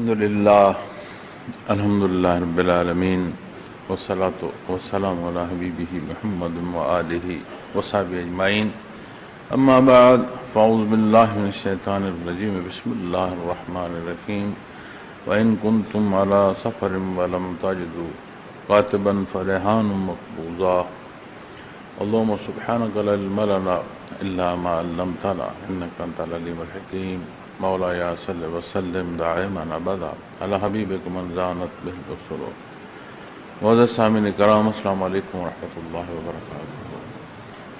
الحمدللہ رب العالمین والصلاة والسلام علی حبیبہ محمد وآلہ وصحبہ اجمعین اما بعد فاعوذ باللہ من الشیطان الرجیم بسم اللہ الرحمن الرحیم وَإِن كُنتُمْ عَلَى سَفَرٍ وَلَمْ تَجِدُوا كَاتِبًا فَرِهَانٌ مَقْبُوضًا اللهم سبحانك لا علم لنا إلا ما علمتنا إنك أنت العليم الحكيم مولاي صل وسلم دائما ابدا على حبیبک من زانت به الرسل معزز سامعین کرام السلام علیکم ورحمۃ اللہ وبرکاتہ۔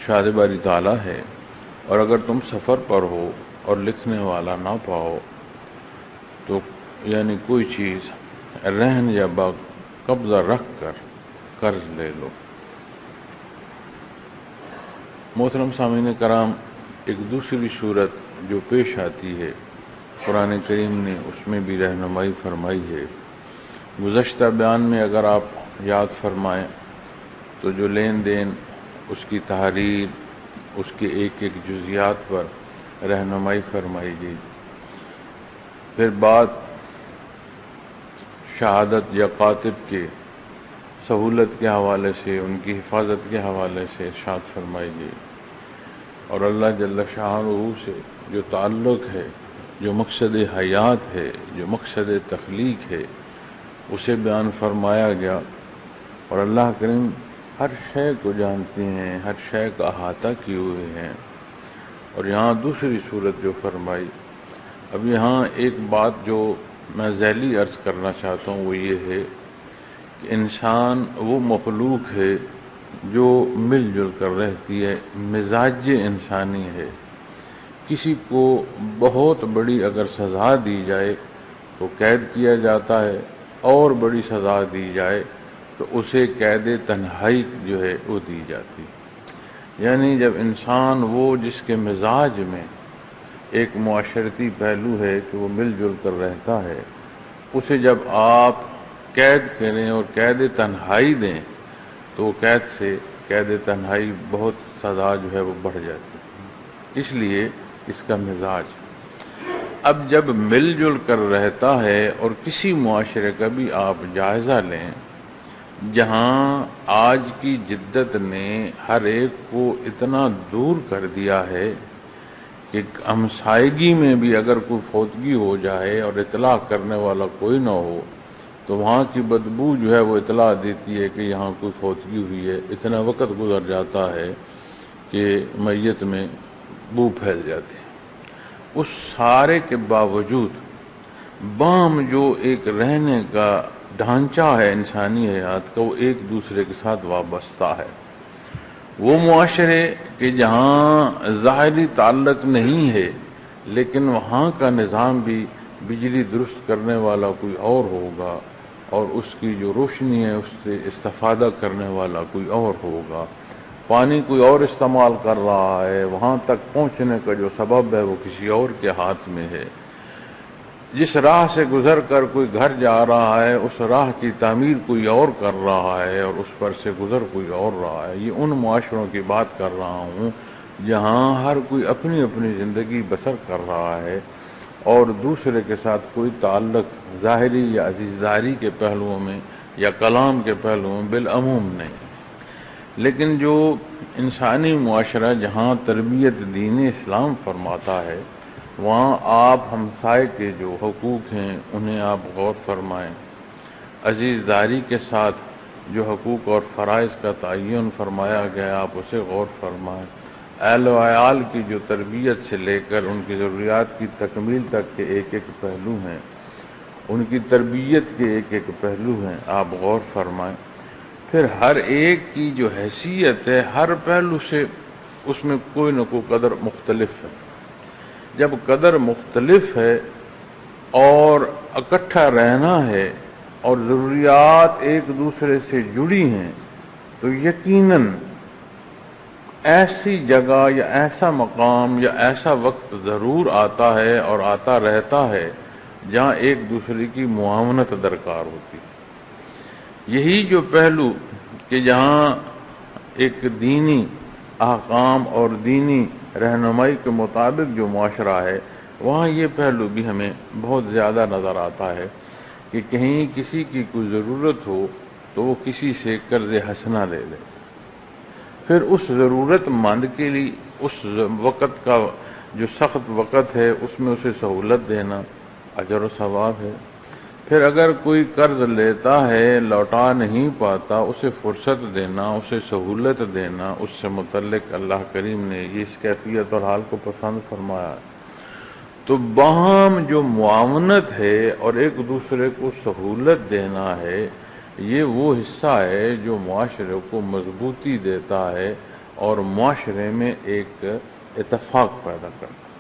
شاد باری تعالیٰ ہے اور اگر تم سفر پر ہو اور لکھنے والا نہ پاؤ تو یعنی کوئی چیز رہن یا قبضہ رکھ کر قرض لے لو۔ محترم سامعین کرام، ایک دوسری صورت جو پیش آتی ہے قرآن کریم نے اس میں بھی رہنمائی فرمائی ہے۔ گزشتہ بیان میں اگر آپ یاد فرمائیں تو جو لین دین، اس کی تحریر، اس کے ایک ایک جزیات پر رہنمائی فرمائی گئی۔ پھر بعد شہادت یا کاتب کے سہولت کے حوالے سے، ان کی حفاظت کے حوالے سے ارشاد فرمائی گئی، اور اللہ جل شانہ سے جو تعلق ہے، جو مقصد حیات ہے، جو مقصد تخلیق ہے، اسے بیان فرمایا گیا۔ اور اللہ کریم ہر شے کو جانتے ہیں، ہر شے کا احاطہ کیے ہوئے ہیں۔ اور یہاں دوسری صورت جو فرمائی، اب یہاں ایک بات جو میں ذیلی عرض کرنا چاہتا ہوں وہ یہ ہے کہ انسان وہ مخلوق ہے جو مل جل کر رہتی ہے، مزاج انسانی ہے۔ کسی کو بہت بڑی اگر سزا دی جائے تو قید کیا جاتا ہے، اور بڑی سزا دی جائے تو اسے قید تنہائی جو ہے وہ دی جاتی ہے۔ یعنی جب انسان وہ جس کے مزاج میں ایک معاشرتی پہلو ہے کہ وہ مل جل کر رہتا ہے، اسے جب آپ قید کریں اور قید تنہائی دیں تو قید سے قید تنہائی بہت سزا جو ہے وہ بڑھ جاتی ہے۔ اس لیے اس کا مزاج اب جب مل جل کر رہتا ہے، اور کسی معاشرے کا بھی آپ جائزہ لیں جہاں آج کی جدت نے ہر ایک کو اتنا دور کر دیا ہے کہ ہمسائیگی میں بھی اگر کوئی فوتگی ہو جائے اور اطلاع کرنے والا کوئی نہ ہو تو وہاں کی بدبو جو ہے وہ اطلاع دیتی ہے کہ یہاں کوئی فوتگی ہوئی ہے۔ اتنا وقت گزر جاتا ہے کہ میت میں بو پھیل جاتی ہے۔ اس سارے کے باوجود بام جو ایک رہنے کا ڈھانچہ ہے انسانی حیات کا، وہ ایک دوسرے کے ساتھ وابستہ ہے۔ وہ معاشرے کہ جہاں ظاہری تعلق نہیں ہے لیکن وہاں کا نظام بھی بجلی درست کرنے والا کوئی اور ہوگا، اور اس کی جو روشنی ہے اس سے استفادہ کرنے والا کوئی اور ہوگا، پانی کوئی اور استعمال کر رہا ہے، وہاں تک پہنچنے کا جو سبب ہے وہ کسی اور کے ہاتھ میں ہے۔ جس راہ سے گزر کر کوئی گھر جا رہا ہے، اس راہ کی تعمیر کوئی اور کر رہا ہے، اور اس پر سے گزر کوئی اور رہا ہے۔ یہ ان معاشروں کی بات کر رہا ہوں جہاں ہر کوئی اپنی اپنی زندگی بسر کر رہا ہے اور دوسرے کے ساتھ کوئی تعلق ظاہری یا عزیزداری کے پہلوؤں میں یا کلام کے پہلوؤں میں بالعموم نہیں۔ لیکن جو انسانی معاشرہ جہاں تربیت دین اسلام فرماتا ہے، وہاں آپ ہمسائے کے جو حقوق ہیں انہیں آپ غور فرمائیں، عزیزداری کے ساتھ جو حقوق اور فرائض کا تعین فرمایا گیا آپ اسے غور فرمائیں، اہل و عیال کی جو تربیت سے لے کر ان کی ضروریات کی تکمیل تک کے ایک ایک پہلو ہیں، ان کی تربیت کے ایک ایک پہلو ہیں، آپ غور فرمائیں۔ پھر ہر ایک کی جو حیثیت ہے ہر پہلو سے اس میں کوئی نہ کوئی قدر مختلف ہے۔ جب قدر مختلف ہے اور اکٹھا رہنا ہے اور ضروریات ایک دوسرے سے جڑی ہیں تو یقیناً ایسی جگہ یا ایسا مقام یا ایسا وقت ضرور آتا ہے اور آتا رہتا ہے جہاں ایک دوسرے کی معاونت درکار ہوتی ہے۔ یہی جو پہلو کہ جہاں ایک دینی احکام اور دینی رہنمائی کے مطابق جو معاشرہ ہے وہاں یہ پہلو بھی ہمیں بہت زیادہ نظر آتا ہے کہ کہیں کسی کی کوئی ضرورت ہو تو وہ کسی سے قرض حسنہ لے لے، پھر اس ضرورت مند کے لیے اس وقت کا جو سخت وقت ہے اس میں اسے سہولت دینا اجر و ثواب ہے۔ پھر اگر کوئی قرض لیتا ہے لوٹا نہیں پاتا اسے فرصت دینا، اسے سہولت دینا، اس سے متعلق اللہ کریم نے یہ اس کیفیت اور حال کو پسند فرمایا ہے۔ تو باہم جو معاونت ہے اور ایک دوسرے کو سہولت دینا ہے، یہ وہ حصہ ہے جو معاشرے کو مضبوطی دیتا ہے اور معاشرے میں ایک اتفاق پیدا کرتا ہے۔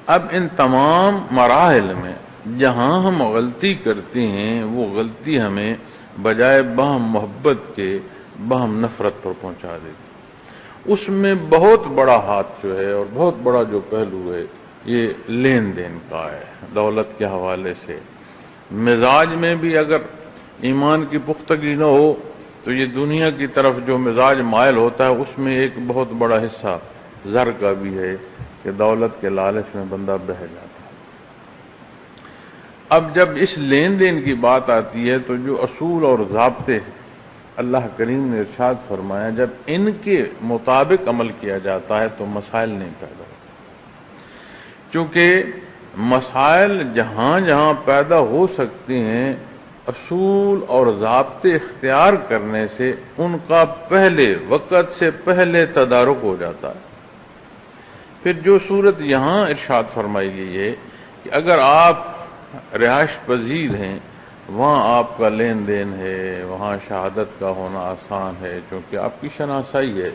اب ان تمام مراحل میں جہاں ہم غلطی کرتے ہیں وہ غلطی ہمیں بجائے باہم محبت کے باہم نفرت پر پہنچا دیتی۔ اس میں بہت بڑا ہاتھ جو ہے اور بہت بڑا جو پہلو ہے یہ لین دین کا ہے۔ دولت کے حوالے سے مزاج میں بھی اگر ایمان کی پختگی نہ ہو تو یہ دنیا کی طرف جو مزاج مائل ہوتا ہے اس میں ایک بہت بڑا حصہ زر کا بھی ہے کہ دولت کے لالچ میں بندہ بہہ جاتا ہے۔ اب جب اس لین دین کی بات آتی ہے تو جو اصول اور ضابطے اللہ کریم نے ارشاد فرمایا جب ان کے مطابق عمل کیا جاتا ہے تو مسائل نہیں پیدا ہوتے، چونکہ مسائل جہاں جہاں پیدا ہو سکتے ہیں اصول اور ضابطے اختیار کرنے سے ان کا پہلے وقت سے پہلے تدارک ہو جاتا ہے۔ پھر جو صورت یہاں ارشاد فرمائی گئی ہے کہ اگر آپ رہائش پذیر ہیں وہاں آپ کا لین دین ہے، وہاں شہادت کا ہونا آسان ہے چونکہ آپ کی شناسائی ہے،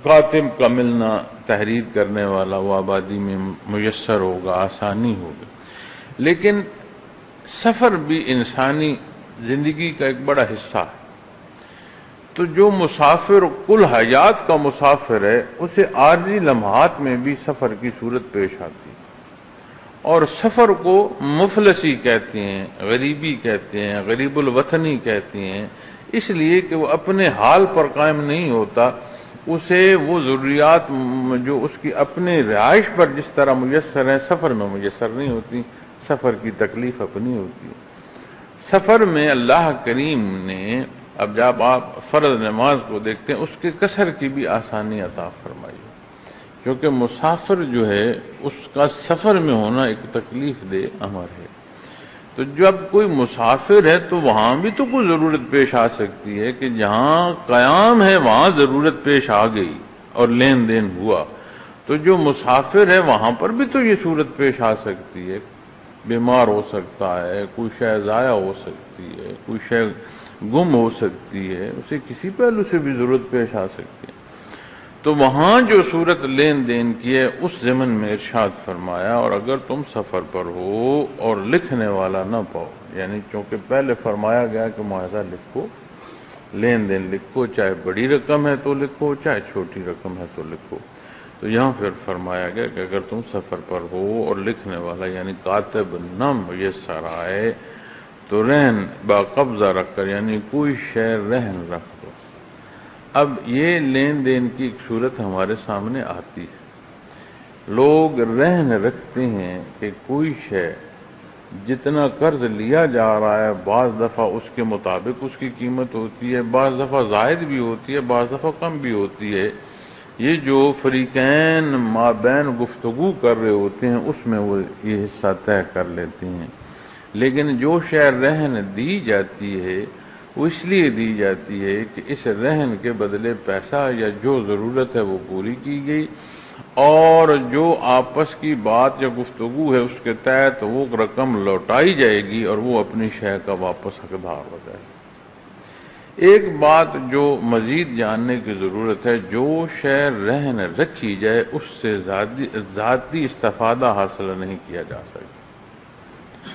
کاتب کا ملنا تحریر کرنے والا وہ آبادی میں میسر ہوگا، آسانی ہوگی۔ لیکن سفر بھی انسانی زندگی کا ایک بڑا حصہ ہے، تو جو مسافر کل حیات کا مسافر ہے اسے عارضی لمحات میں بھی سفر کی صورت پیش آتی ہے، اور سفر کو مفلسی کہتے ہیں، غریبی کہتے ہیں، غریب الوطنی کہتے ہیں، اس لیے کہ وہ اپنے حال پر قائم نہیں ہوتا، اسے وہ ضروریات جو اس کی اپنے رہائش پر جس طرح میسر ہیں سفر میں میسر نہیں ہوتی، سفر کی تکلیف اپنی ہوتی ہے۔ سفر میں اللہ کریم نے اب جب آپ فرض نماز کو دیکھتے ہیں اس کے قصر کی بھی آسانی عطا فرمائی، کیونکہ مسافر جو ہے اس کا سفر میں ہونا ایک تکلیف دہ امر ہے۔ تو جب کوئی مسافر ہے تو وہاں بھی تو کوئی ضرورت پیش آ سکتی ہے کہ جہاں قیام ہے وہاں ضرورت پیش آ گئی اور لین دین ہوا، تو جو مسافر ہے وہاں پر بھی تو یہ صورت پیش آ سکتی ہے، بیمار ہو سکتا ہے، کوئی شے ضائع ہو سکتی ہے، کوئی شے گم ہو سکتی ہے، اسے کسی پہلو سے بھی ضرورت پیش آ سکتی ہے۔ تو وہاں جو صورت لین دین کی ہے اس ضمن میں ارشاد فرمایا اور اگر تم سفر پر ہو اور لکھنے والا نہ پاؤ، یعنی چونکہ پہلے فرمایا گیا کہ معاہدہ لکھو، لین دین لکھو، چاہے بڑی رقم ہے تو لکھو چاہے چھوٹی رقم ہے تو لکھو، تو یہاں پھر فرمایا گیا کہ اگر تم سفر پر ہو اور لکھنے والا یعنی کاتب نہ میسر آئے تو رہن باقبضہ رکھ کر یعنی کوئی شے رہن رکھ دو۔ اب یہ لین دین کی ایک صورت ہمارے سامنے آتی ہے، لوگ رہن رکھتے ہیں کہ کوئی شے جتنا قرض لیا جا رہا ہے بعض دفعہ اس کے مطابق اس کی قیمت ہوتی ہے، بعض دفعہ زائد بھی ہوتی ہے، بعض دفعہ کم بھی ہوتی ہے، یہ جو فریقین مابین گفتگو کر رہے ہوتے ہیں اس میں وہ یہ حصہ طے کر لیتے ہیں۔ لیکن جو شے رہن دی جاتی ہے وہ اس لیے دی جاتی ہے کہ اس رہن کے بدلے پیسہ یا جو ضرورت ہے وہ پوری کی گئی، اور جو آپس کی بات یا گفتگو ہے اس کے تحت وہ رقم لوٹائی جائے گی اور وہ اپنی شے کا واپس حقدار ہو جائے گی۔ ایک بات جو مزید جاننے کی ضرورت ہے، جو شے رہن رکھی جائے اس سے ذاتی استفادہ حاصل نہیں کیا جا سکتا،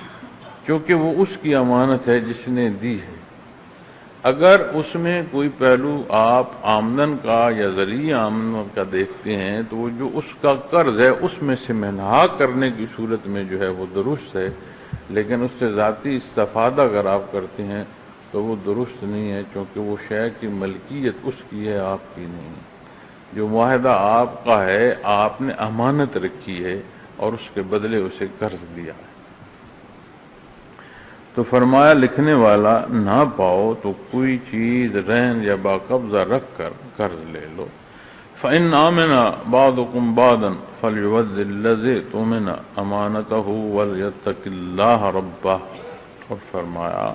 کیونکہ وہ اس کی امانت ہے جس نے دی ہے۔ اگر اس میں کوئی پہلو آپ آمدن کا یا ذریعہ آمدن کا دیکھتے ہیں تو وہ جو اس کا قرض ہے اس میں سے منہا کرنے کی صورت میں جو ہے وہ درست ہے، لیکن اس سے ذاتی استفادہ اگر آپ کرتے ہیں تو وہ درست نہیں ہے، چونکہ وہ شے کی ملکیت اس کی ہے، آپ کی نہیں۔ جو معاہدہ آپ کا ہے آپ نے امانت رکھی ہے، اور اس کے بدلے اسے قرض دیا ہے۔ تو فرمایا لکھنے والا نہ پاؤ تو کوئی چیز رہن یا باقبضہ رکھ کر قرض لے لو۔ فَإِنْ آمَنَ بَعْضُكُمْ بَعْضًا فَلْيُؤَدِّ الَّذِي اؤْتُمِنَ أَمَانَتَهُ وَلْيَتَّقِ اللَّهَ رَبَّهُ۔ اور فرمایا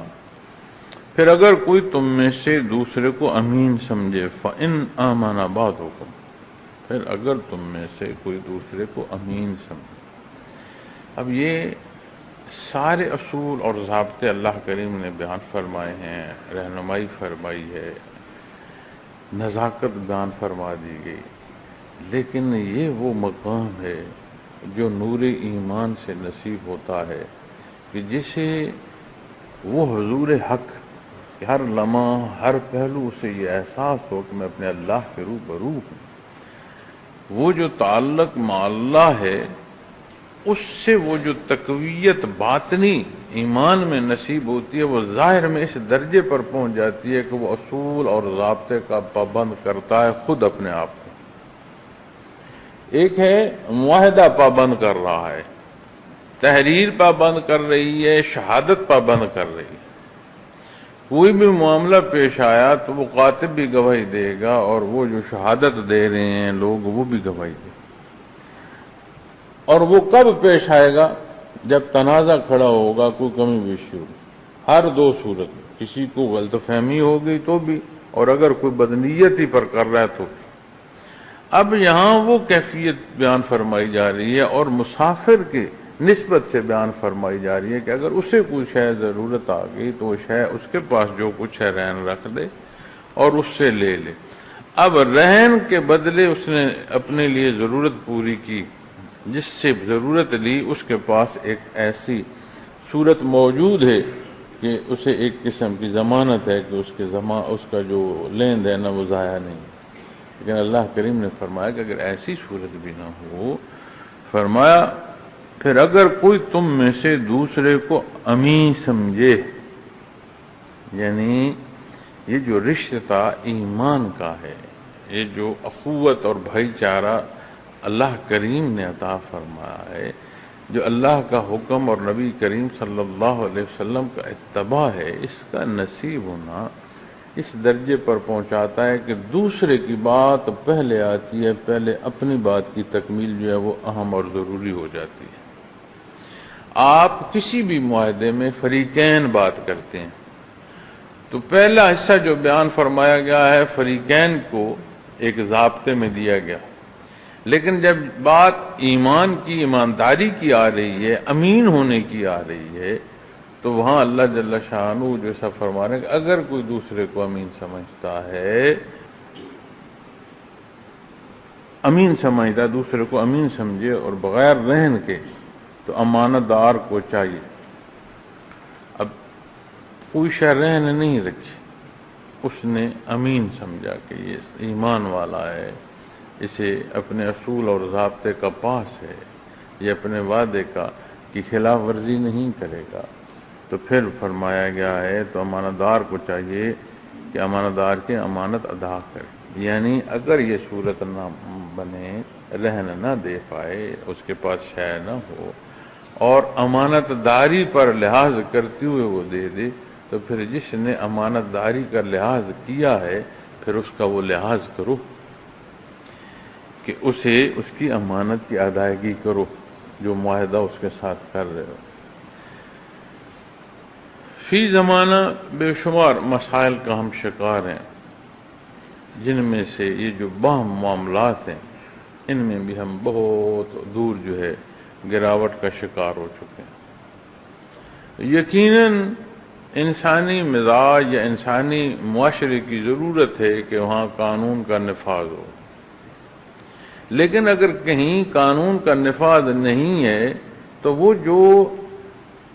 پھر اگر کوئی تم میں سے دوسرے کو امین سمجھے، فَإِنْ آمَنَ بَعْضُكُمْ، پھر اگر تم میں سے کوئی دوسرے کو امین سمجھے۔ اب یہ سارے اصول اور ضابطے اللہ کریم نے بیان فرمائے ہیں، رہنمائی فرمائی ہے، نزاکت بیان فرما دی گئی، لیکن یہ وہ مقام ہے جو نور ایمان سے نصیب ہوتا ہے کہ جسے وہ حضور حق کہ ہر لمحہ ہر پہلو سے یہ احساس ہو کہ میں اپنے اللہ کے روبرو ہوں۔ وہ جو تعلق مع اللہ ہے، اس سے وہ جو تقویت باطنی ایمان میں نصیب ہوتی ہے، وہ ظاہر میں اس درجے پر پہنچ جاتی ہے کہ وہ اصول اور ضابطے کا پابند کرتا ہے خود اپنے آپ کو۔ ایک ہے معاہدہ پابند کر رہا ہے، تحریر پابند کر رہی ہے، شہادت پابند کر رہی ہے۔ کوئی بھی معاملہ پیش آیا تو وہ کاتب بھی گواہی دے گا اور وہ جو شہادت دے رہے ہیں لوگ وہ بھی گواہی دے گا۔ اور وہ کب پیش آئے گا؟ جب تنازع کھڑا ہوگا، کوئی کمی بیشی ہوگی، ہر دو صورت میں، کسی کو غلط فہمی ہوگی تو بھی، اور اگر کوئی بدنیت ہی پر کر رہا ہے تو بھی۔ اب یہاں وہ کیفیت بیان فرمائی جا رہی ہے اور مسافر کی نسبت سے بیان فرمائی جا رہی ہے کہ اگر اسے کوئی شے ضرورت آ گئی تو وہ شے اس کے پاس جو کچھ ہے رہن رکھ دے اور اس سے لے لے۔ اب رہن کے بدلے اس نے اپنے لیے ضرورت پوری کی، جس سے ضرورت لی اس کے پاس ایک ایسی صورت موجود ہے کہ اسے ایک قسم کی ضمانت ہے کہ اس کا جو لین دین ہے وہ ضائع نہیں۔ لیکن اللہ کریم نے فرمایا کہ اگر ایسی صورت بھی نہ ہو، فرمایا پھر اگر کوئی تم میں سے دوسرے کو امین سمجھے، یعنی یہ جو رشتہ ایمان کا ہے، یہ جو اخوت اور بھائی چارہ اللہ کریم نے عطا فرمایا ہے، جو اللہ کا حکم اور نبی کریم صلی اللہ علیہ وسلم کا اتباع ہے، اس کا نصیب ہونا اس درجے پر پہنچاتا ہے کہ دوسرے کی بات پہلے آتی ہے، پہلے اپنی بات کی تکمیل جو ہے وہ اہم اور ضروری ہو جاتی ہے۔ آپ کسی بھی معاہدے میں فریقین بات کرتے ہیں تو پہلا حصہ جو بیان فرمایا گیا ہے فریقین کو ایک ضابطے میں دیا گیا، لیکن جب بات ایمان کی، ایمانداری کی آ رہی ہے، امین ہونے کی آ رہی ہے، تو وہاں اللہ جل شانہ جو ایسا فرما رہے ہیں کہ اگر کوئی دوسرے کو امین سمجھتا ہے، دوسرے کو امین سمجھے اور بغیر رہن کے، تو امانت دار کو چاہیے۔ اب کوئی شے رہن نہیں رکھی، اس نے امین سمجھا کہ یہ ایمان والا ہے، اسے اپنے اصول اور ضابطے کا پاس ہے، یہ اپنے وعدے کی خلاف ورزی نہیں کرے گا، تو پھر فرمایا گیا ہے تو امانت دار کو چاہیے کہ امانت دار کی امانت ادا کرے۔ یعنی اگر یہ صورت نہ بنے، رہن نہ دے پائے، اس کے پاس شے نہ ہو اور امانت داری پر لحاظ کرتے ہوئے وہ دے دے، تو پھر جس نے امانت داری کا لحاظ کیا ہے پھر اس کا وہ لحاظ کرو کہ اسے اس کی امانت کی ادائیگی کرو جو معاہدہ اس کے ساتھ کر رہے ہو۔ فی زمانہ بے شمار مسائل کا ہم شکار ہیں، جن میں سے یہ جو باہم معاملات ہیں ان میں بھی ہم بہت دور جو ہے گراوٹ کا شکار ہو چکے ہیں۔ یقیناً انسانی مزاج یا انسانی معاشرے کی ضرورت ہے کہ وہاں قانون کا نفاذ ہو، لیکن اگر کہیں قانون کا نفاذ نہیں ہے تو وہ جو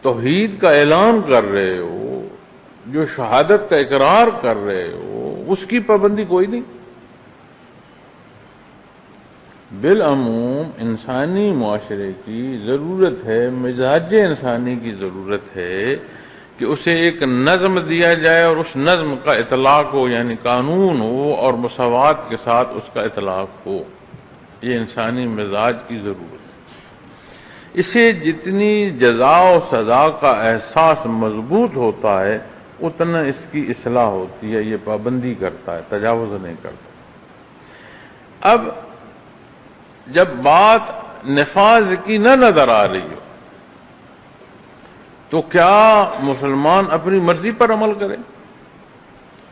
توحید کا اعلان کر رہے ہو، جو شہادت کا اقرار کر رہے ہو، اس کی پابندی کوئی نہیں۔ بالعموم انسانی معاشرے کی ضرورت ہے، مزاج انسانی کی ضرورت ہے کہ اسے ایک نظم دیا جائے اور اس نظم کا اطلاق ہو، یعنی قانون ہو اور مساوات کے ساتھ اس کا اطلاق ہو۔ یہ انسانی مزاج کی ضرورت ہے۔ اسے جتنی جزا و سزا کا احساس مضبوط ہوتا ہے اتنا اس کی اصلاح ہوتی ہے. یہ پابندی کرتا ہے، تجاوز نہیں کرتا. اب جب بات نفاذ کی نہ نظر آ رہی ہو تو کیا مسلمان اپنی مرضی پر عمل کرے؟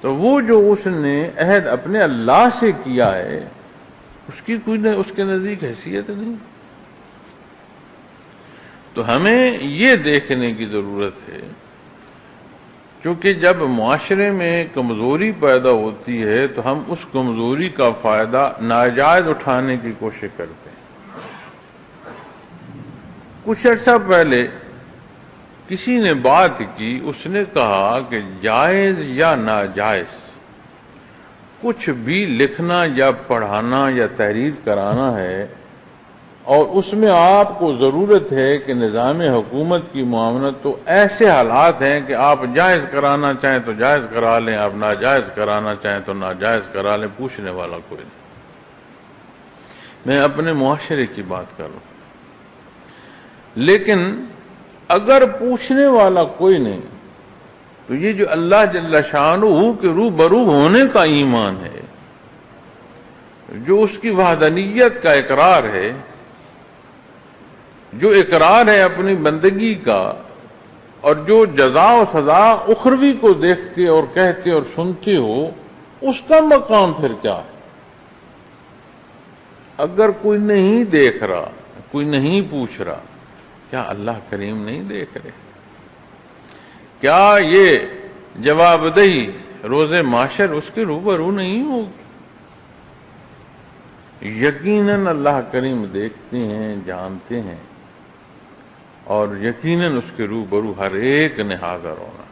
تو وہ جو اس نے عہد اپنے اللہ سے کیا ہے اس کی کوئی اس کے نزدیک حیثیت نہیں. تو ہمیں یہ دیکھنے کی ضرورت ہے، کیونکہ جب معاشرے میں کمزوری پیدا ہوتی ہے تو ہم اس کمزوری کا فائدہ ناجائز اٹھانے کی کوشش کرتے ہیں. کچھ عرصہ پہلے کسی نے بات کی، اس نے کہا کہ جائز یا ناجائز کچھ بھی لکھنا یا پڑھانا یا تحریر کرانا ہے، اور اس میں آپ کو ضرورت ہے کہ نظام حکومت کی معاونت تو ایسے حالات ہیں کہ آپ جائز کرانا چاہیں تو جائز کرا لیں، آپ ناجائز کرانا چاہیں تو ناجائز کرا لیں، پوچھنے والا کوئی نہیں. میں اپنے معاشرے کی بات کر رہا ہوں. لیکن اگر پوچھنے والا کوئی نہیں تو یہ جو اللہ جل شانہ کے روبرو ہونے کا ایمان ہے، جو اس کی وحدانیت کا اقرار ہے، جو اقرار ہے اپنی بندگی کا، اور جو جزا و سزا اخروی کو دیکھتے اور کہتے اور سنتے ہو، اس کا مقام پھر کیا ہے؟ اگر کوئی نہیں دیکھ رہا، کوئی نہیں پوچھ رہا، کیا اللہ کریم نہیں دیکھ رہے؟ کیا یہ جواب دہی روز محشر اس کے روبرو نہیں ہوگی؟ یقیناً اللہ کریم دیکھتے ہیں، جانتے ہیں، اور یقیناً اس کے روبرو ہر ایک نے حاضر ہونا،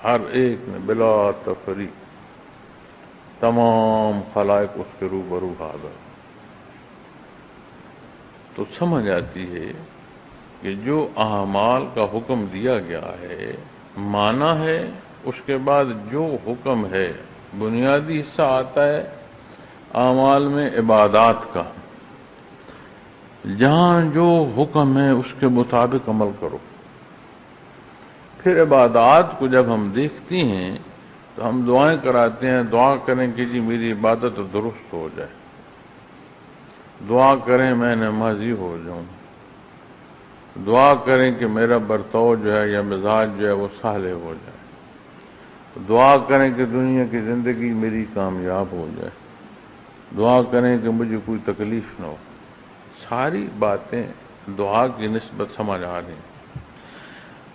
ہر ایک نے بلا تفریق تمام خلائق اس کے روبرو حاضر. تو سمجھ آتی ہے کہ جو اعمال کا حکم دیا گیا ہے مانا ہے. اس کے بعد جو حکم ہے بنیادی حصہ آتا ہے اعمال میں عبادات کا، جہاں جو حکم ہے اس کے مطابق عمل کرو. پھر عبادات کو جب ہم دیکھتی ہیں تو ہم دعائیں کراتے ہیں، دعا کریں کہ جی میری عبادت درست ہو جائے، دعا کریں میں نمازی ہو جاؤں، دعا کریں کہ میرا برتاؤ جو ہے یا مزاج جو ہے وہ صالح ہو جائے، دعا کریں کہ دنیا کی زندگی میری کامیاب ہو جائے، دعا کریں کہ مجھے کوئی تکلیف نہ ہو. ساری باتیں دعا کی نسبت سمجھ آ رہی ہیں.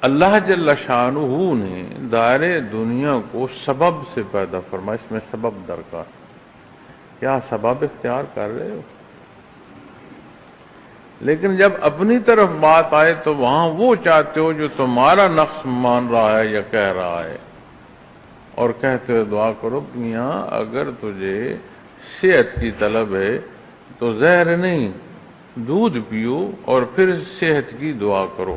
اللہ جل شانہ نے دائرے دنیا کو سبب سے پیدا فرمایا. اس میں سبب درکار. کیا سبب اختیار کر رہے ہو؟ لیکن جب اپنی طرف بات آئے تو وہاں وہ چاہتے ہو جو تمہارا نقص مان رہا ہے یا کہہ رہا ہے، اور کہتے ہو دعا کرو. میاں اگر تجھے صحت کی طلب ہے تو زہر نہیں، دودھ پیو اور پھر صحت کی دعا کرو.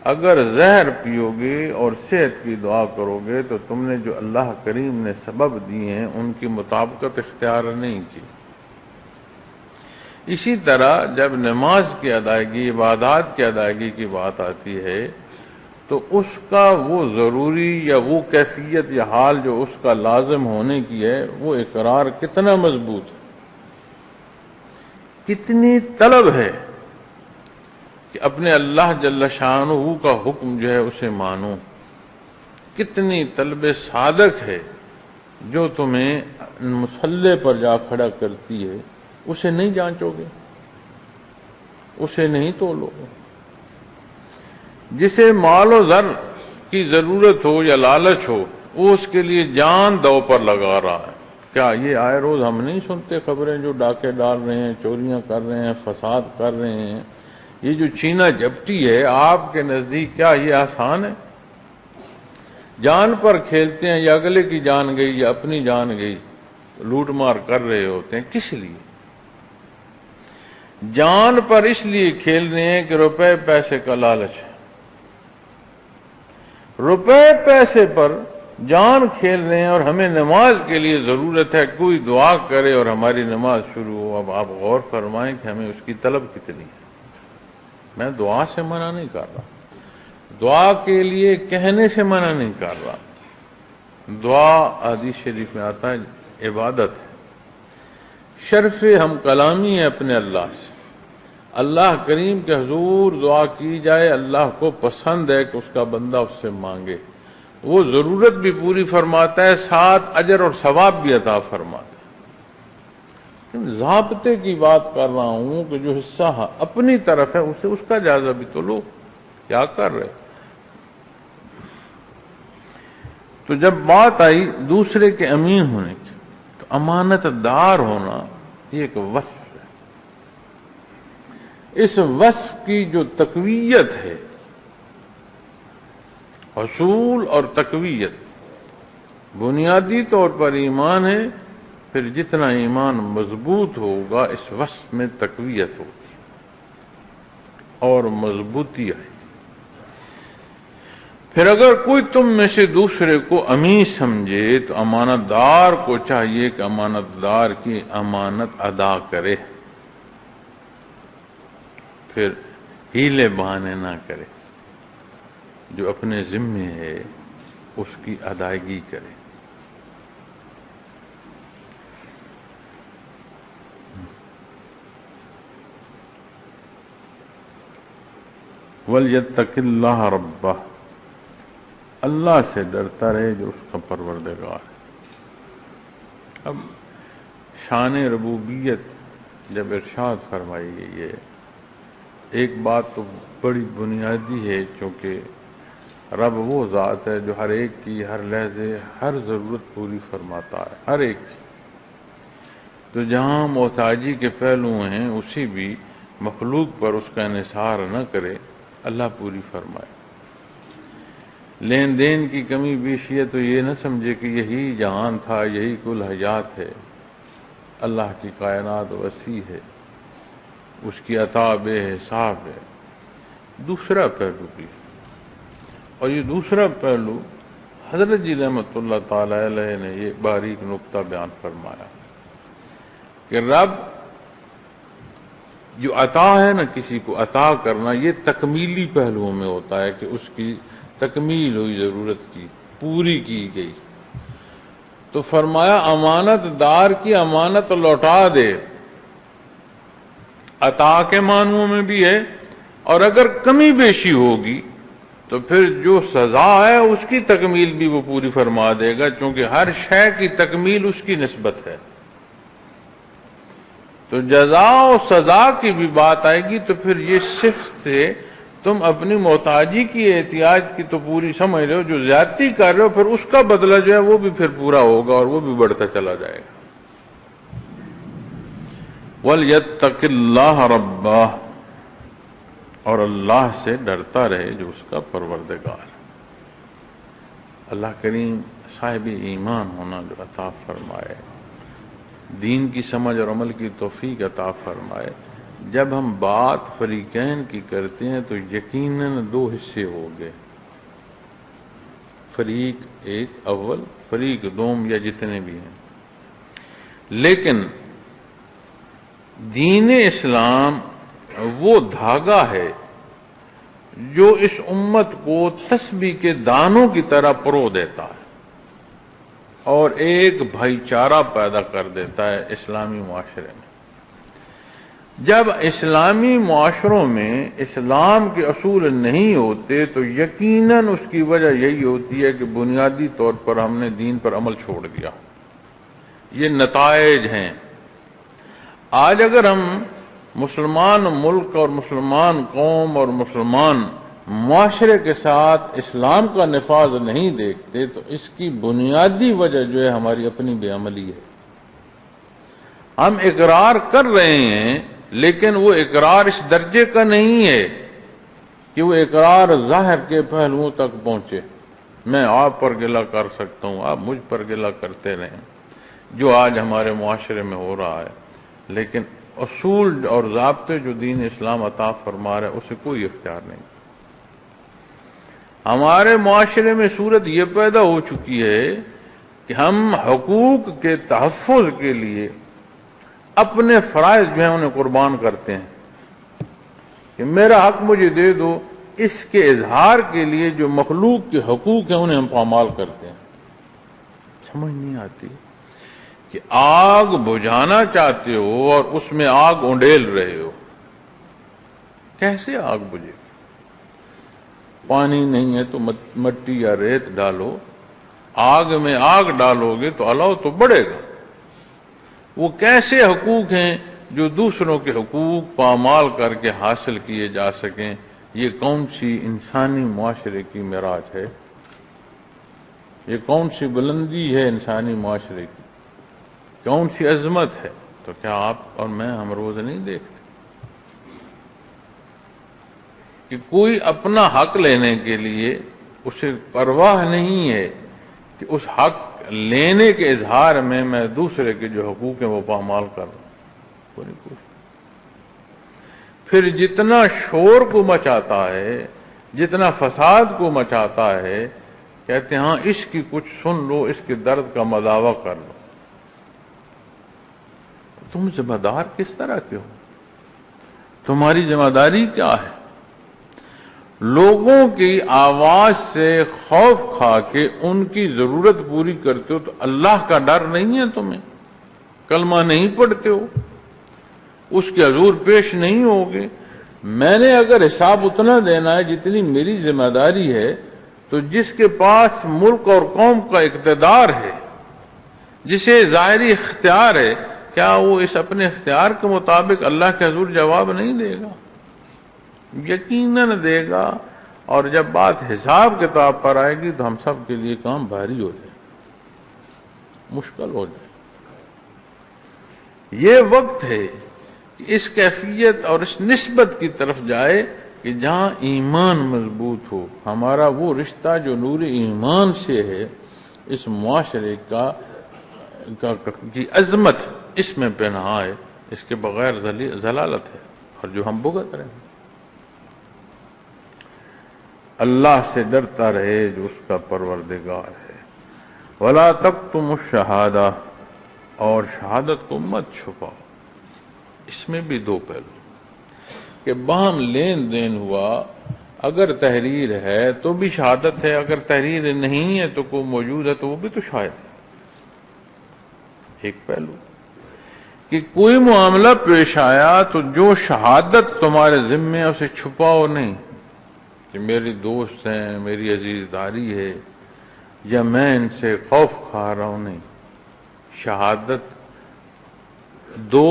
اگر زہر پیو گے اور صحت کی دعا کرو گے تو تم نے جو اللہ کریم نے سبب دیے ہیں ان کی مطابقت اختیار نہیں کی. اسی طرح جب نماز کی ادائیگی، عبادات کی ادائیگی کی بات آتی ہے تو اس کا وہ ضروری یا وہ کیفیت یا حال جو اس کا لازم ہونے کی ہے، وہ اقرار کتنا مضبوط ہے، کتنی طلب ہے کہ اپنے اللہ جل شانہ کا حکم جو ہے اسے مانو. کتنی طلب صادق ہے جو تمہیں مصلی پر جا کھڑا کرتی ہے، اسے نہیں جانچو گے، اسے نہیں تولو گے. جسے مال و زر کی ضرورت ہو یا لالچ ہو، وہ اس کے لیے جان دو پر لگا رہا ہے. کیا یہ آئے روز ہم نہیں سنتے خبریں جو ڈاکے ڈال رہے ہیں، چوریاں کر رہے ہیں، فساد کر رہے ہیں؟ یہ جو چھینا جھپٹی ہے آپ کے نزدیک کیا یہ آسان ہے؟ جان پر کھیلتے ہیں، یا اگلے کی جان گئی یا اپنی جان گئی، لوٹ مار کر رہے ہوتے ہیں. کس لیے؟ جان پر اس لیے کھیل رہے ہیں کہ روپے پیسے کا لالچ ہے. روپے پیسے پر جان کھیل رہے ہیں، اور ہمیں نماز کے لیے ضرورت ہے کوئی دعا کرے اور ہماری نماز شروع ہو. اب آپ غور فرمائیں کہ ہمیں اس کی طلب کتنی ہے. میں دعا سے منع نہیں کر رہا، دعا کے لیے کہنے سے منع نہیں کر رہا. دعا حدیث شریف میں آتا ہے عبادت ہے، شرف ہم کلامی ہے اپنے اللہ سے. اللہ کریم کے حضور دعا کی جائے، اللہ کو پسند ہے کہ اس کا بندہ اس سے مانگے. وہ ضرورت بھی پوری فرماتا ہے، ساتھ اجر اور ثواب بھی عطا فرماتا ہے. ضابطے کی بات کر رہا ہوں کہ جو حصہ اپنی طرف ہے اسے اس کا جائزہ بھی تو لو، کیا کر رہے. تو جب بات آئی دوسرے کے امین ہونے کی، تو امانت دار ہونا یہ ایک وصف ہے. اس وصف کی جو تقویت ہے، حصول اور تقویت، بنیادی طور پر ایمان ہے، پھر جتنا ایمان مضبوط ہوگا اس وصف میں تقویت ہوگی اور مضبوطی آئے. پھر اگر کوئی تم میں سے دوسرے کو امین سمجھے تو امانت دار کو چاہیے کہ امانت دار کی امانت ادا کرے، پھر ہیلے بہانے نہ کرے، جو اپنے ذمے ہے اس کی ادائیگی کرے. وَلْيَتَّقِ اللَّهَ رَبَّهُ، اللہ سے ڈرتا رہے جو اس کا پروردگار ہے. اب شان ربوبیت جب ارشاد فرمائی گئی ہے، ایک بات تو بڑی بنیادی ہے، چونکہ رب وہ ذات ہے جو ہر ایک کی ہر لحظے ہر ضرورت پوری فرماتا ہے، ہر ایک کی. تو جہاں محتاجی کے پہلو ہیں اسی بھی مخلوق پر اس کا انحصار نہ کرے، اللہ پوری فرمائے. لین دین کی کمی بیشی ہے تو یہ نہ سمجھے کہ یہی جہان تھا، یہی کل حیات ہے. اللہ کی کائنات وسیع ہے، اس کی عطا بے حساب ہے. دوسرا پہلو بھی، اور یہ دوسرا پہلو حضرت جی رحمۃ اللہ تعالی علیہ نے یہ باریک نقطہ بیان فرمایا کہ رب جو عطا ہے نا، کسی کو عطا کرنا، یہ تکمیلی پہلوؤں میں ہوتا ہے کہ اس کی تکمیل ہوئی، ضرورت کی پوری کی گئی. تو فرمایا امانت دار کی امانت لوٹا دے، عطا کے معنوں میں بھی ہے، اور اگر کمی بیشی ہوگی تو پھر جو سزا ہے اس کی تکمیل بھی وہ پوری فرما دے گا، چونکہ ہر شے کی تکمیل اس کی نسبت ہے. تو جزا و سزا کی بھی بات آئے گی تو پھر یہ صفت ہے، تم اپنی محتاجی کی احتیاج کی تو پوری سمجھ رہے ہو، جو زیادتی کر رہے ہو پھر اس کا بدلہ جو ہے وہ بھی پھر پورا ہوگا اور وہ بھی بڑھتا چلا جائے گا. وَلْيَتَّقِ اللَّهَ رَبَّهُ، اور اللہ سے ڈرتا رہے جو اس کا پروردگار. اللہ کریم صاحب ایمان ہونا جو عطا فرمائے، دین کی سمجھ اور عمل کی توفیق عطا فرمائے. جب ہم بات فریقین کی کرتے ہیں تو یقیناً دو حصے ہو گئے، فریق ایک اول، فریق دوم، یا جتنے بھی ہیں. لیکن دین اسلام وہ دھاگا ہے جو اس امت کو تسبیح کے دانوں کی طرح پرو دیتا ہے اور ایک بھائی چارہ پیدا کر دیتا ہے اسلامی معاشرے میں. جب اسلامی معاشروں میں اسلام کے اصول نہیں ہوتے تو یقیناً اس کی وجہ یہی ہوتی ہے کہ بنیادی طور پر ہم نے دین پر عمل چھوڑ دیا. یہ نتائج ہیں. آج اگر ہم مسلمان ملک اور مسلمان قوم اور مسلمان معاشرے کے ساتھ اسلام کا نفاذ نہیں دیکھتے تو اس کی بنیادی وجہ جو ہے ہماری اپنی بے عملی ہے. ہم اقرار کر رہے ہیں لیکن وہ اقرار اس درجے کا نہیں ہے کہ وہ اقرار ظاہر کے پہلوؤں تک پہنچے. میں آپ پر گلہ کر سکتا ہوں، آپ مجھ پر گلہ کرتے رہیں، جو آج ہمارے معاشرے میں ہو رہا ہے، لیکن اصول اور ضابطے جو دین اسلام عطا فرما رہا ہے اسے کوئی اختیار نہیں. ہمارے معاشرے میں صورت یہ پیدا ہو چکی ہے کہ ہم حقوق کے تحفظ کے لیے اپنے فرائض جو ہیں انہیں قربان کرتے ہیں. کہ میرا حق مجھے دے دو، اس کے اظہار کے لیے جو مخلوق کے حقوق ہیں انہیں ہم پامال کرتے ہیں۔ سمجھ نہیں آتی کہ آگ بجھانا چاہتے ہو اور اس میں آگ اونڈیل رہے ہو، کیسے آگ بجھے؟ پانی نہیں ہے تو مٹی یا ریت ڈالو، آگ میں آگ ڈالو گے تو الاؤ تو بڑھے گا۔ وہ کیسے حقوق ہیں جو دوسروں کے حقوق پامال کر کے حاصل کیے جا سکیں؟ یہ کون سی انسانی معاشرے کی معراج ہے؟ یہ کون سی بلندی ہے انسانی معاشرے کی؟ کون سی عظمت ہے؟ تو کیا آپ اور میں ہم روز نہیں دیکھتے کہ کوئی اپنا حق لینے کے لیے اسے پرواہ نہیں ہے کہ اس حق لینے کے اظہار میں دوسرے کے جو حقوق ہیں وہ پامال کر رہا ہوں؟ کوئی پھر جتنا شور کو مچاتا ہے، جتنا فساد کو مچاتا ہے، کہتے ہیں ہاں اس کی کچھ سن لو، اس کے درد کا مداوع کر لو۔ تم ذمہ دار کس طرح کے ہو؟ تمہاری ذمہ داری کیا ہے؟ لوگوں کی آواز سے خوف کھا کے ان کی ضرورت پوری کرتے ہو تو اللہ کا ڈر نہیں ہے تمہیں؟ کلمہ نہیں پڑھتے ہو، اس کے حضور پیش نہیں ہوگے؟ میں نے اگر حساب اتنا دینا ہے جتنی میری ذمہ داری ہے، تو جس کے پاس ملک اور قوم کا اقتدار ہے، جسے ظاہری اختیار ہے، کیا وہ اس اپنے اختیار کے مطابق اللہ کے حضور جواب نہیں دے گا؟ یقیناً دے گا۔ اور جب بات حساب کتاب پر آئے گی تو ہم سب کے لیے کام بھاری ہو جائے، مشکل ہو جائے۔ یہ وقت ہے کہ اس کیفیت اور اس نسبت کی طرف جائے کہ جہاں ایمان مضبوط ہو، ہمارا وہ رشتہ جو نور ایمان سے ہے، اس معاشرے کی عظمت اس میں پنہا ہے، اس کے بغیر ضلالت ہے، اور جو ہم بھگت رہے ہیں۔ اللہ سے ڈرتا رہے جو اس کا پروردگار ہے۔ وَلَا تَكْتُمُوا الشَّهَادَةَ، اور شہادت کو مت چھپاؤ۔ اس میں بھی دو پہلو کہ باہم لین دین ہوا، اگر تحریر ہے تو بھی شہادت ہے، اگر تحریر نہیں ہے تو کوئی موجود ہے تو وہ بھی تو شاہد ہے۔ ایک پہلو کہ کوئی معاملہ پیش آیا تو جو شہادت تمہارے ذمہ ہے اسے چھپاؤ نہیں کہ میری دوست ہیں، میری عزیز داری ہے، یا میں ان سے خوف کھا رہا ہوں، نہیں۔ شہادت دو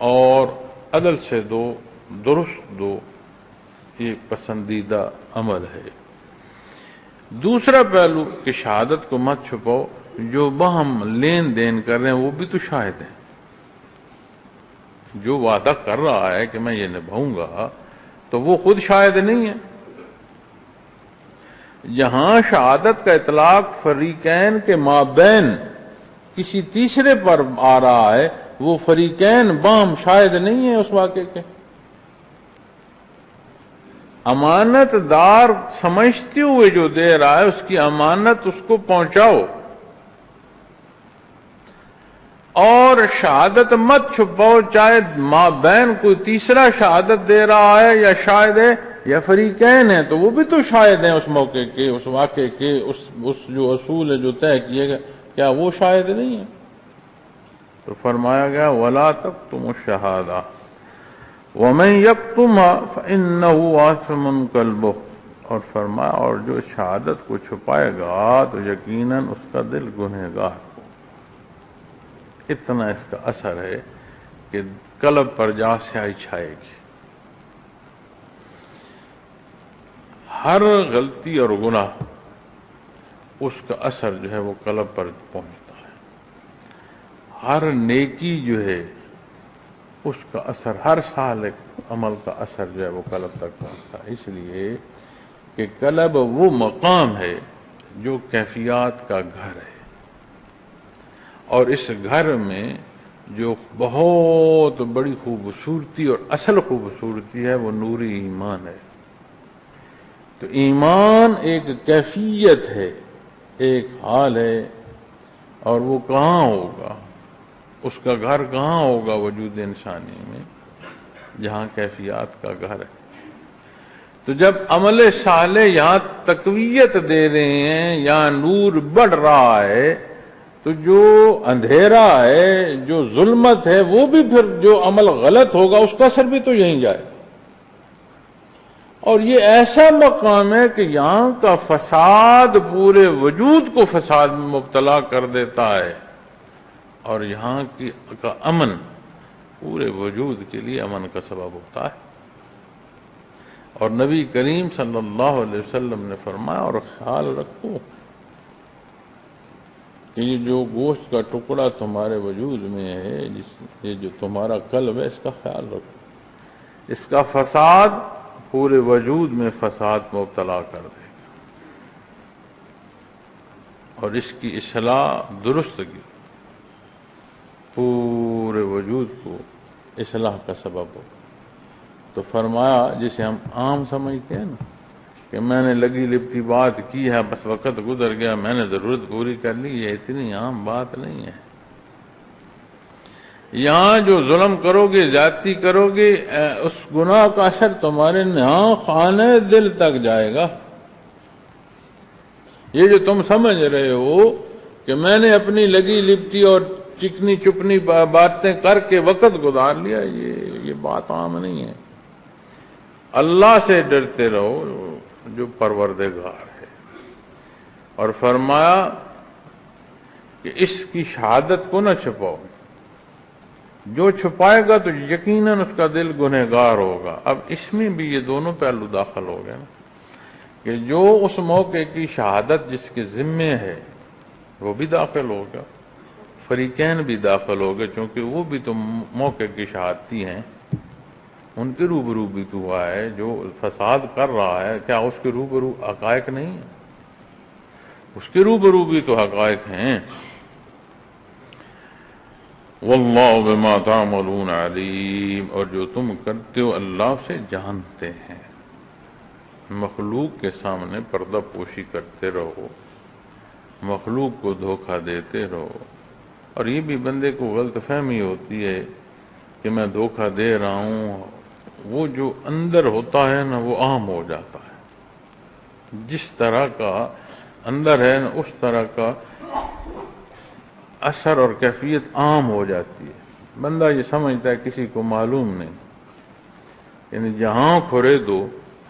اور عدل سے دو، درست دو، یہ پسندیدہ عمل ہے۔ دوسرا پہلو کہ شہادت کو مت چھپاؤ، جو باہم لین دین کر رہے ہیں وہ بھی تو شاہد ہیں۔ جو وعدہ کر رہا ہے کہ میں یہ نبھاؤں گا تو وہ خود شاہد نہیں ہے۔ جہاں شہادت کا اطلاق فریقین کے مابین کسی تیسرے پر آ رہا ہے، وہ فریقین باہم شاہد نہیں ہیں اس واقعے کے۔ امانت دار سمجھتے ہوئے جو دے رہا ہے اس کی امانت اس کو پہنچاؤ، اور شہادت مت چھپاؤ، چاہے مابین کوئی تیسرا شہادت دے رہا ہے یا شاہد ہے یا فریقین ہیں، تو وہ بھی تو شاہد ہیں اس موقع کے، اس واقعے کے، اس جو اصول ہے جو طے کیے گئے، کیا وہ شاہد نہیں ہے؟ تو فرمایا گیا وَلَا تَكْتُمُوا الشَّهَادَةَ وَمَنْ يَكْتُمْهَا فَإِنَّهُ آثِمٌ قَلْبُهُ، اور فرمایا اور جو شہادت کو چھپائے گا تو یقیناً اس کا دل گنہگار ہو۔ اتنا اس کا اثر ہے کہ قلب پر جا سیاہی چھائے گی۔ ہر غلطی اور گناہ اس کا اثر جو ہے وہ قلب پر پہنچتا ہے، ہر نیکی جو ہے اس کا اثر، ہر صالح عمل کا اثر جو ہے وہ قلب تک پہنچتا ہے۔ اس لیے کہ قلب وہ مقام ہے جو کیفیات کا گھر ہے، اور اس گھر میں جو بہت بڑی خوبصورتی اور اصل خوبصورتی ہے وہ نوری ایمان ہے۔ تو ایمان ایک کیفیت ہے، ایک حال ہے، اور وہ کہاں ہوگا، اس کا گھر کہاں ہوگا وجود انسانی میں، جہاں کیفیات کا گھر ہے۔ تو جب عمل صالح یہاں تقویت دے رہے ہیں، یہاں نور بڑھ رہا ہے، تو جو اندھیرا ہے، جو ظلمت ہے، وہ بھی پھر جو عمل غلط ہوگا اس کا اثر بھی تو یہیں جائے. اور یہ ایسا مقام ہے کہ یہاں کا فساد پورے وجود کو فساد میں مبتلا کر دیتا ہے، اور یہاں کا امن پورے وجود کے لیے امن کا سبب ہوتا ہے. اور نبی کریم صلی اللہ علیہ وسلم نے فرمایا، اور خیال رکھو کہ یہ جو گوشت کا ٹکڑا تمہارے وجود میں ہے، یہ جو تمہارا قلب ہے، اس کا خیال رکھو، اس کا فساد پورے وجود میں فساد مبتلا کر دے گا، اور اس کی اصلاح درستگی پورے وجود کو اصلاح کا سبب ہو. تو فرمایا، جسے ہم عام سمجھتے ہیں نا کہ میں نے لگی لپٹی بات کی ہے، بس وقت گزر گیا، میں نے ضرورت پوری کر لی، یہ اتنی عام بات نہیں ہے. یہاں جو ظلم کرو گے، زیادتی کرو گے، اس گناہ کا اثر تمہارے یہاں خانہ دل تک جائے گا. یہ جو تم سمجھ رہے ہو کہ میں نے اپنی لگی لپٹی اور چکنی چپنی باتیں کر کے وقت گزار لیا، یہ بات عام نہیں ہے. اللہ سے ڈرتے رہو جو پروردگار ہے. اور فرمایا کہ اس کی شہادت کو نہ چھپاؤ، جو چھپائے گا تو یقیناً اس کا دل گنہگار ہوگا. اب اس میں بھی یہ دونوں پہلو داخل ہو گئے نا، کہ جو اس موقع کی شہادت جس کے ذمے ہے وہ بھی داخل ہوگا، فریقین بھی داخل ہو گئے، چونکہ وہ بھی تو موقع کی شہادتی ہیں، ان کے روبرو بھی تو ہوا ہے. جو فساد کر رہا ہے، کیا اس کے روبرو حقائق نہیں ہیں؟ اس کے روبرو بھی تو حقائق ہیں. واللہ بما تعملون علیم، اور جو تم کرتے ہو اللہ سے جانتے ہیں. مخلوق کے سامنے پردہ پوشی کرتے رہو، مخلوق کو دھوکہ دیتے رہو، اور یہ بھی بندے کو غلط فہمی ہوتی ہے کہ میں دھوکہ دے رہا ہوں. وہ جو اندر ہوتا ہے نا وہ عام ہو جاتا ہے. جس طرح کا اندر ہے نا اس طرح کا اثر اور کیفیت عام ہو جاتی ہے. بندہ یہ سمجھتا ہے کسی کو معلوم نہیں، یعنی جہاں کھرے دو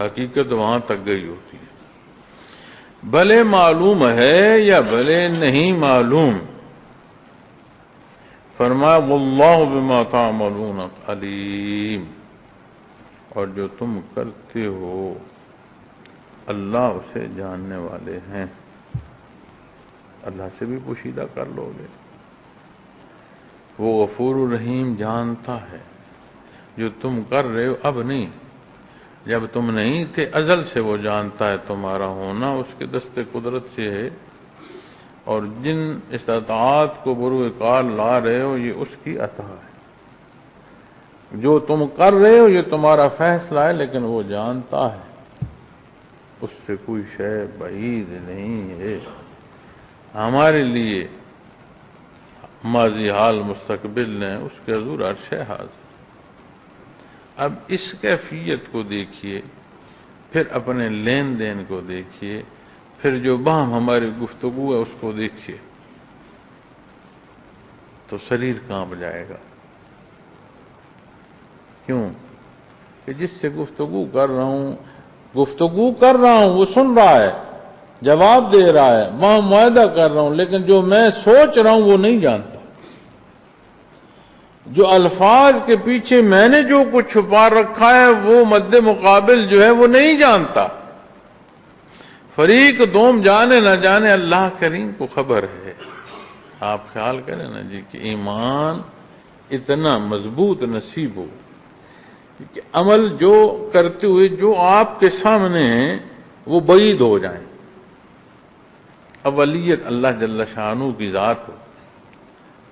حقیقت وہاں تک گئی ہوتی ہے. بھلے معلوم ہے یا بھلے نہیں معلوم. فرمایا واللہ بما تعملون علیم، اور جو تم کرتے ہو اللہ اسے جاننے والے ہیں. اللہ سے بھی پوشیدہ کر لو گے، وہ غفور الرحیم جانتا ہے. جو تم کر رہے ہو اب نہیں، جب تم نہیں تھے ازل سے وہ جانتا ہے. تمہارا ہونا اس کے دست قدرت سے ہے، اور جن استطاعت کو بروئے کار لا رہے ہو یہ اس کی عطا ہے. جو تم کر رہے ہو یہ تمہارا فیصلہ ہے، لیکن وہ جانتا ہے، اس سے کوئی شے بعید نہیں ہے. ہمارے لیے ماضی حال مستقبل نے اس کے حضور عرش حاضر. اب اس کیفیت کو دیکھیے، پھر اپنے لین دین کو دیکھیے، پھر جو باہم ہماری گفتگو ہے اس کو دیکھیے، تو شریر کانپ جائے گا. کیوں؟ کہ جس سے گفتگو کر رہا ہوں وہ سن رہا ہے، جواب دے رہا ہے، وہاں معاہدہ کر رہا ہوں، لیکن جو میں سوچ رہا ہوں وہ نہیں جانتا. جو الفاظ کے پیچھے میں نے جو کچھ چھپا رکھا ہے وہ مد مقابل جو ہے وہ نہیں جانتا. فریق دوم جانے نہ جانے اللہ کریم کو خبر ہے. آپ خیال کریں نا جی کہ ایمان اتنا مضبوط نصیب ہو کہ عمل جو کرتے ہوئے جو آپ کے سامنے ہیں وہ بعید ہو جائیں. اولیت اللہ جل شانہ کی ذات ہو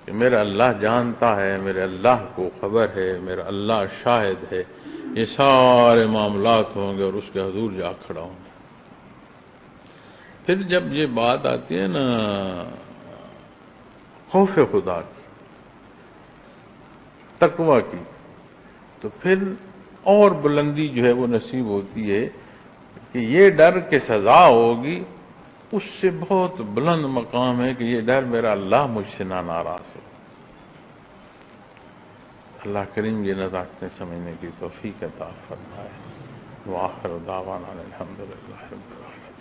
کہ میرا اللہ جانتا ہے، میرے اللہ کو خبر ہے، میرا اللہ شاہد ہے. یہ سارے معاملات ہوں گے اور اس کے حضور جا کھڑا ہوں گے. پھر جب یہ بات آتی ہے نا خوف خدا کی، تقوی کی، تو پھر اور بلندی جو ہے وہ نصیب ہوتی ہے کہ یہ ڈر کہ سزا ہوگی، اس سے بہت بلند مقام ہے کہ یہ ڈر میرا اللہ مجھ سے نہ ناراض ہو۔ اللہ کریم یہ نزاکتیں سمجھنے کی توفیق عطا فرمائے۔ وآخر دعوانا الحمدللہ رب العالمین۔